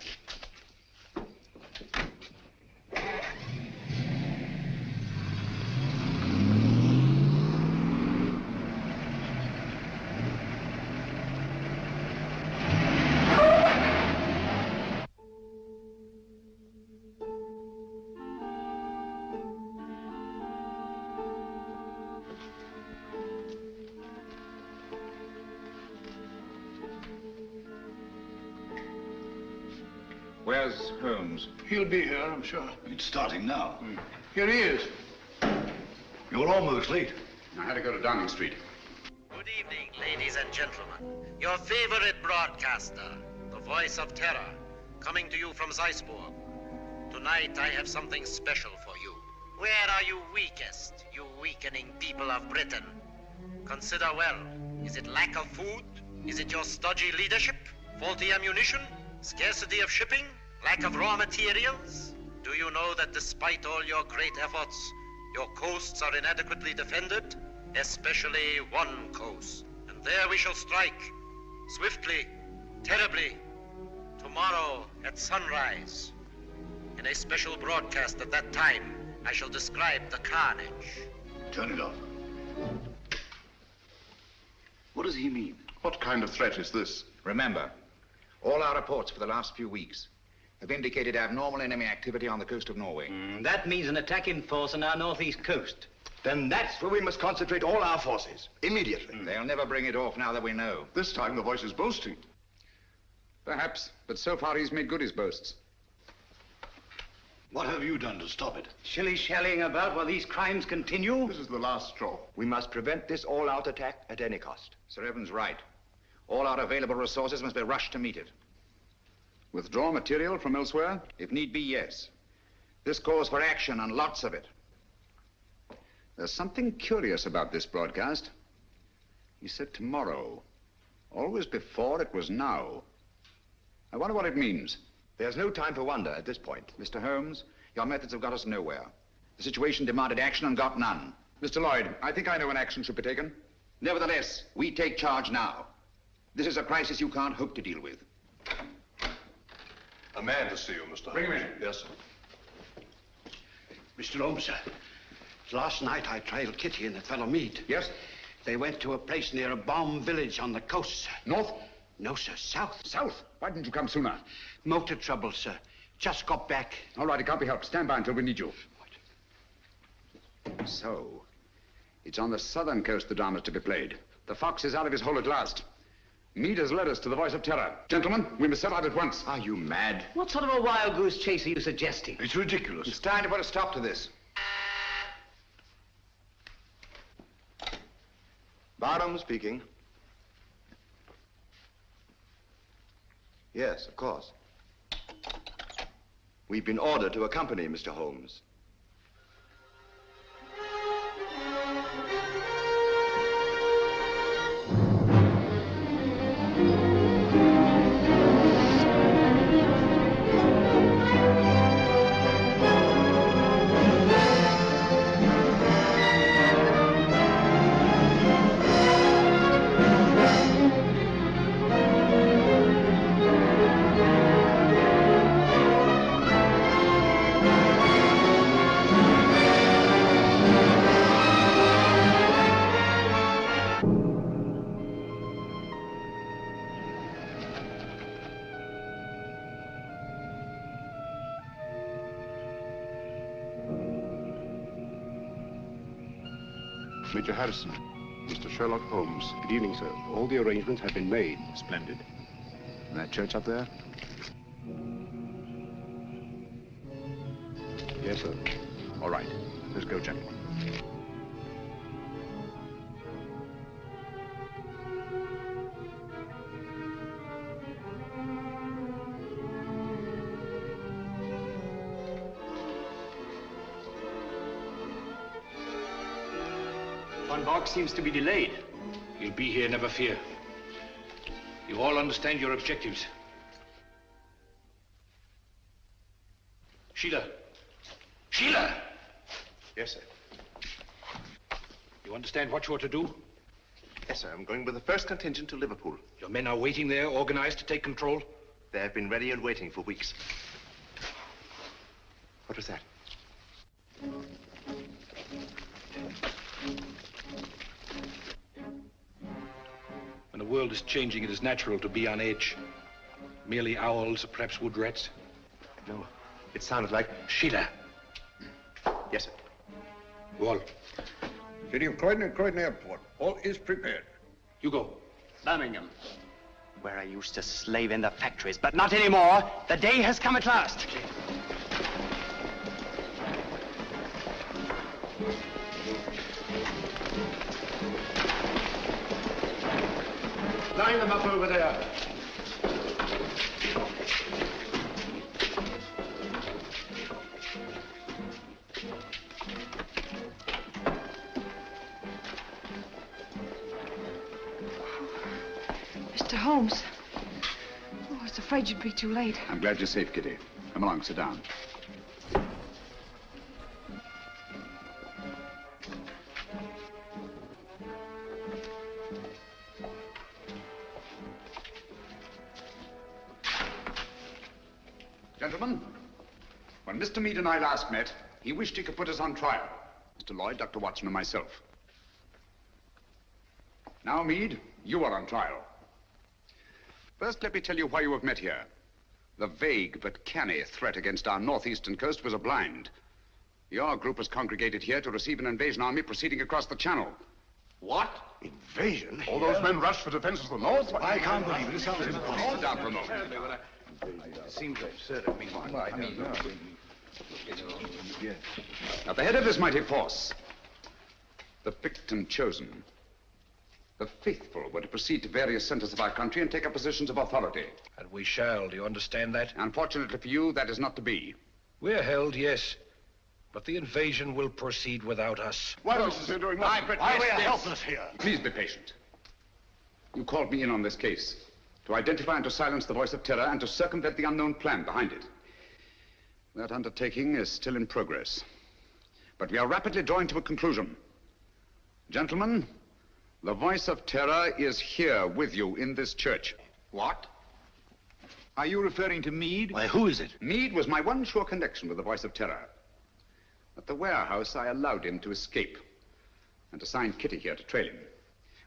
Where's Holmes? He'll be here, I'm sure. It's starting now. Here he is. You're almost late. I had to go to Downing Street. Good evening, ladies and gentlemen. Your favorite broadcaster, the voice of terror, coming to you from Zeisburg. Tonight I have something special for you. Where are you weakest, you weakening people of Britain? Consider well. Is it lack of food? Is it your stodgy leadership? Faulty ammunition? Scarcity of shipping? Lack of raw materials? Do you know that despite all your great efforts, your coasts are inadequately defended? Especially one coast. And there we shall strike. Swiftly, terribly. Tomorrow at sunrise. In a special broadcast at that time, I shall describe the carnage. Turn it off. What does he mean? What kind of threat is this? Remember, all our reports for the last few weeks have indicated abnormal enemy activity on the coast of Norway. That means an attack in force on our northeast coast. Then that's where we must concentrate all our forces, immediately. They'll never bring it off now that we know. This time the voice is boasting. Perhaps, but so far he's made good his boasts. What have you done to stop it? Shilly-shallying about while these crimes continue? This is the last straw. We must prevent this all-out attack at any cost. Sir Evans' right. All our available resources must be rushed to meet it. Withdraw material from elsewhere? If need be, yes. This calls for action, and lots of it. There's something curious about this broadcast. He said tomorrow. Always before, it was now. I wonder what it means. There's no time for wonder at this point. Mr. Holmes, your methods have got us nowhere. The situation demanded action and got none. Mr. Lloyd, I think I know when action should be taken. Nevertheless, we take charge now. This is a crisis you can't hope to deal with. A man to see you, Mr. Holmes. Bring him in. Yes, sir. Mr. Holmes, sir. Last night I trailed Kitty and the fellow Mead. Yes? They went to a place near a bomb village on the coast, sir. North? No, sir, south. South? Why didn't you come sooner? Motor trouble, sir. Just got back. All right, it can't be helped. Stand by until we need you. What? So, it's on the southern coast the drama's to be played. The fox is out of his hole at last. Mead has led us to the voice of terror. Gentlemen, we must set out at once. Are you mad? What sort of a wild goose chase are you suggesting? It's ridiculous. It's time to put a stop to this. Barnum speaking. Yes, of course. We've been ordered to accompany Mr. Holmes. Major Harrison, Mr. Sherlock Holmes. Good evening, sir. All the arrangements have been made. Splendid. And that church up there? Yes, sir. All right. Let's go, gentlemen. Von Borg seems to be delayed. He'll be here, never fear. You all understand your objectives. Sheila! Sheila! Yes, sir. You understand what you're to do? Yes, sir. I'm going with the first contingent to Liverpool. Your men are waiting there, organized to take control? They have been ready and waiting for weeks. What was that? When the world is changing, it is natural to be on edge. Merely owls or perhaps wood rats. No, it sounded like... Sheila. Yes, sir. Go on. City of Croydon and Croydon Airport. All is prepared. You go. Birmingham, where I used to slave in the factories, but not anymore. The day has come at last. Line them up over there. Mr. Holmes. Oh, I was afraid you'd be too late. I'm glad you're safe, Kitty. Come along, sit down. Gentlemen, when Mr. Mead and I last met, he wished he could put us on trial. Mr. Lloyd, Dr. Watson, and myself. Now, Mead, you are on trial. First, let me tell you why you have met here. The vague but canny threat against our northeastern coast was a blind. Your group has congregated here to receive an invasion army proceeding across the channel. What? Invasion? All those men rushed for defenses of the north? I can't believe it. It sounds impossible. Hold down for a moment. It seems absurd of me. At the head of this mighty force, the victim chosen, The faithful were to proceed to various centers of our country and take up positions of authority. And we shall, do you understand that? Unfortunately for you, that is not to be. We're held, yes. But the invasion will proceed without us. Why don't you doing nothing? Why we are helpless here? Please be patient. You called me in on this case to identify and to silence the voice of terror and to circumvent the unknown plan behind it. That undertaking is still in progress. But we are rapidly drawing to a conclusion. Gentlemen, the voice of terror is here with you in this church. What? Are you referring to Meade? Why, who is it? Meade was my one sure connection with the voice of terror. At the warehouse, I allowed him to escape and assigned Kitty here to trail him.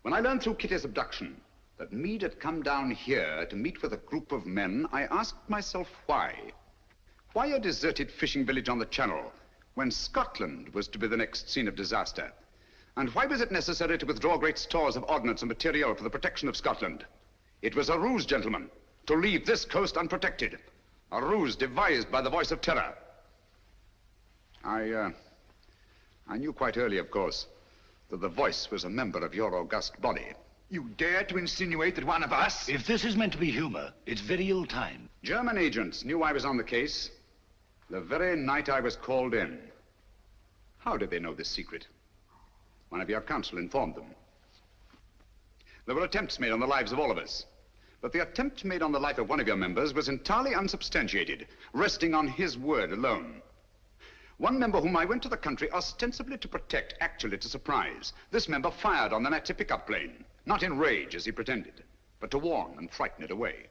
When I learned through Kitty's abduction that Meade had come down here to meet with a group of men, I asked myself why. Why a deserted fishing village on the Channel when Scotland was to be the next scene of disaster? And why was it necessary to withdraw great stores of ordnance and material for the protection of Scotland? It was a ruse, gentlemen, to leave this coast unprotected. A ruse devised by the voice of terror. I knew quite early, of course, that the voice was a member of your august body. You dare to insinuate that one of us... If this is meant to be humor, it's very ill-timed. German agents knew I was on the case the very night I was called in. How did they know this secret? One of your counsel informed them. There were attempts made on the lives of all of us. But the attempt made on the life of one of your members was entirely unsubstantiated, resting on his word alone. One member whom I went to the country ostensibly to protect, actually to surprise. This member fired on the Nazi pickup plane, not in rage as he pretended, but to warn and frighten it away.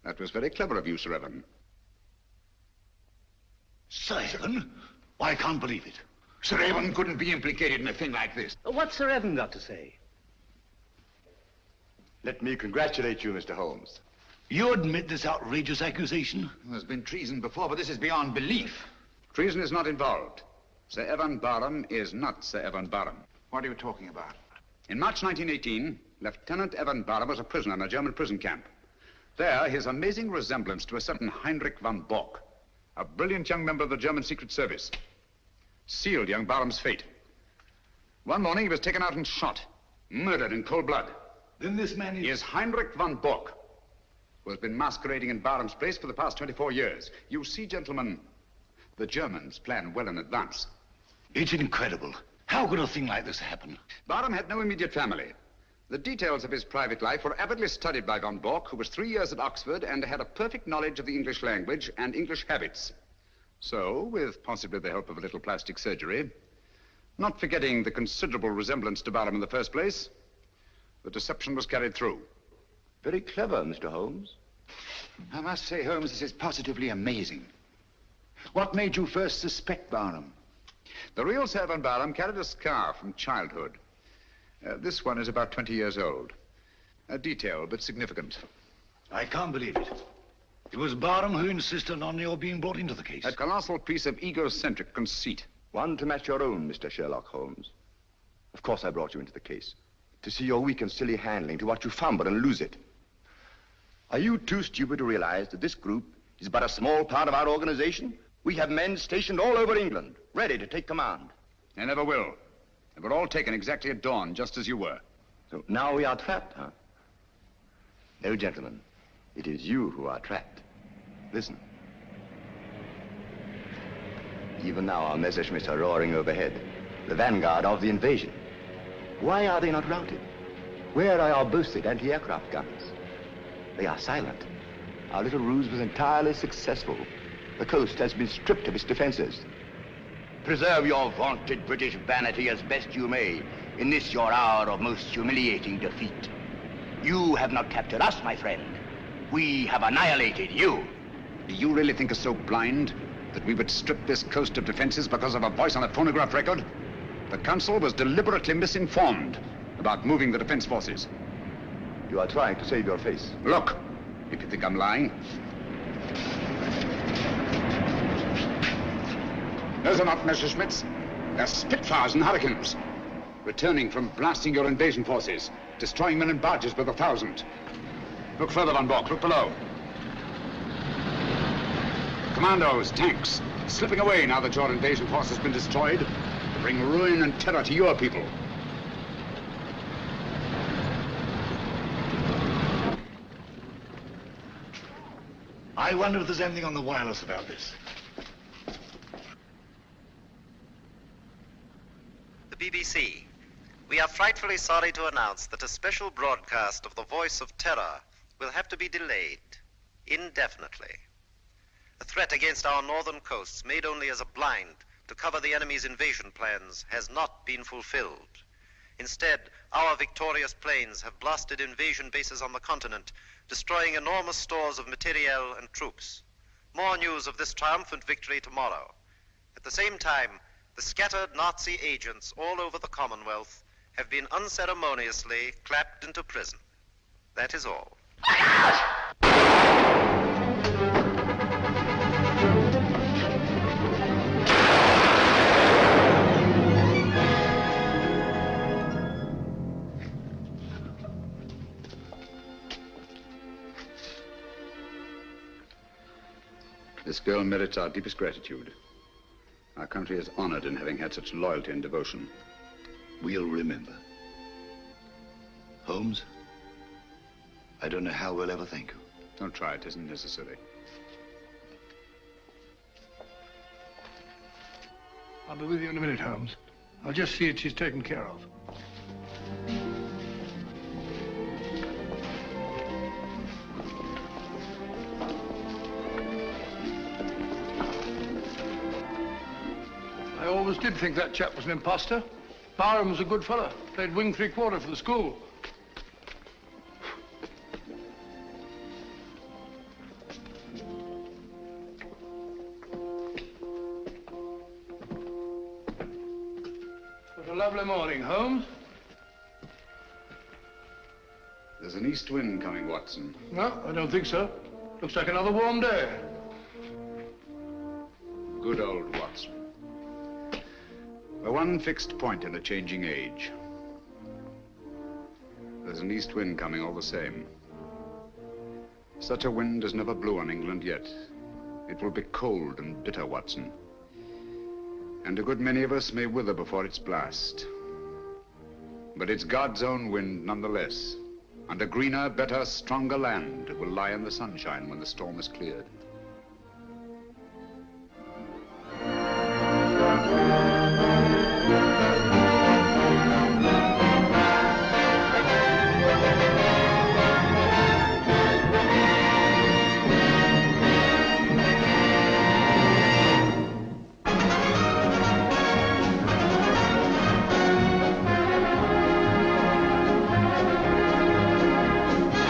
That was very clever of you, Sir Evan. Sir Evan? I can't believe it. Sir Evan couldn't be implicated in a thing like this. What's Sir Evan got to say? Let me congratulate you, Mr. Holmes. You admit this outrageous accusation? There's been treason before, but this is beyond belief. Treason is not involved. Sir Evan Barham is not Sir Evan Barham. What are you talking about? In March 1918, Lieutenant Evan Barham was a prisoner in a German prison camp. There, his amazing resemblance to a certain Heinrich von Bock, a brilliant young member of the German Secret Service, sealed young Barham's fate. One morning, he was taken out and shot, murdered in cold blood. Then this man is Heinrich von Bock, who has been masquerading in Barham's place for the past 24 years. You see, gentlemen, the Germans plan well in advance. It's incredible. How could a thing like this happen? Barham had no immediate family. The details of his private life were avidly studied by von Bock, who was 3 years at Oxford and had a perfect knowledge of the English language and English habits. So, with possibly the help of a little plastic surgery, not forgetting the considerable resemblance to Barham in the first place, the deception was carried through. Very clever, Mr. Holmes. I must say, Holmes, this is positively amazing. What made you first suspect Barham? The real Sir Evan Barham carried a scar from childhood. This one is about 20 years old. A detail, but significant. I can't believe it. It was Barham who insisted on your being brought into the case. A colossal piece of egocentric conceit. One to match your own, Mr. Sherlock Holmes. Of course I brought you into the case. To see your weak and silly handling, to watch you fumble and lose it. Are you too stupid to realize that this group is but a small part of our organization? We have men stationed all over England, ready to take command. They never will. They were all taken exactly at dawn, just as you were. So now we are trapped, huh? No, gentlemen. It is you who are trapped. Listen. Even now our Messerschmitts are roaring overhead, the vanguard of the invasion. Why are they not routed? Where are our boasted anti-aircraft guns? They are silent. Our little ruse was entirely successful. The coast has been stripped of its defenses. Preserve your vaunted British vanity as best you may in this your hour of most humiliating defeat. You have not captured us, my friend. We have annihilated you. Do you really think us so blind that we would strip this coast of defenses because of a voice on a phonograph record? The Council was deliberately misinformed about moving the defense forces. You are trying to save your face. Look, if you think I'm lying. Those are not Messerschmitts. They're Spitfires and Hurricanes, returning from blasting your invasion forces, destroying men and barges by the thousand. Look further, Von Bock. Look below. Commandos, tanks, slipping away now that your invasion force has been destroyed to bring ruin and terror to your people. I wonder if there's anything on the wireless about this. The BBC. We are frightfully sorry to announce that a special broadcast of the Voice of Terror will have to be delayed indefinitely. The threat against our northern coasts, made only as a blind to cover the enemy's invasion plans, has not been fulfilled. Instead, our victorious planes have blasted invasion bases on the continent, destroying enormous stores of materiel and troops. More news of this triumphant victory tomorrow. At the same time, the scattered Nazi agents all over the Commonwealth have been unceremoniously clapped into prison. That is all. This girl merits our deepest gratitude. Our country is honored in having had such loyalty and devotion. We'll remember. Holmes, I don't know how we'll ever thank you. Don't try, it isn't necessary. I'll be with you in a minute, Holmes. I'll just see that she's taken care of. I always did think that chap was an imposter. Barham was a good fellow. Played wing 3/4 for the school. What a lovely morning, Holmes. There's an east wind coming, Watson. No, I don't think so. Looks like another warm day. Good old Watson. The one fixed point in a changing age. There's an east wind coming all the same. Such a wind has never blew on England yet. It will be cold and bitter, Watson. And a good many of us may wither before its blast. But it's God's own wind nonetheless. And a greener, better, stronger land will lie in the sunshine when the storm is cleared.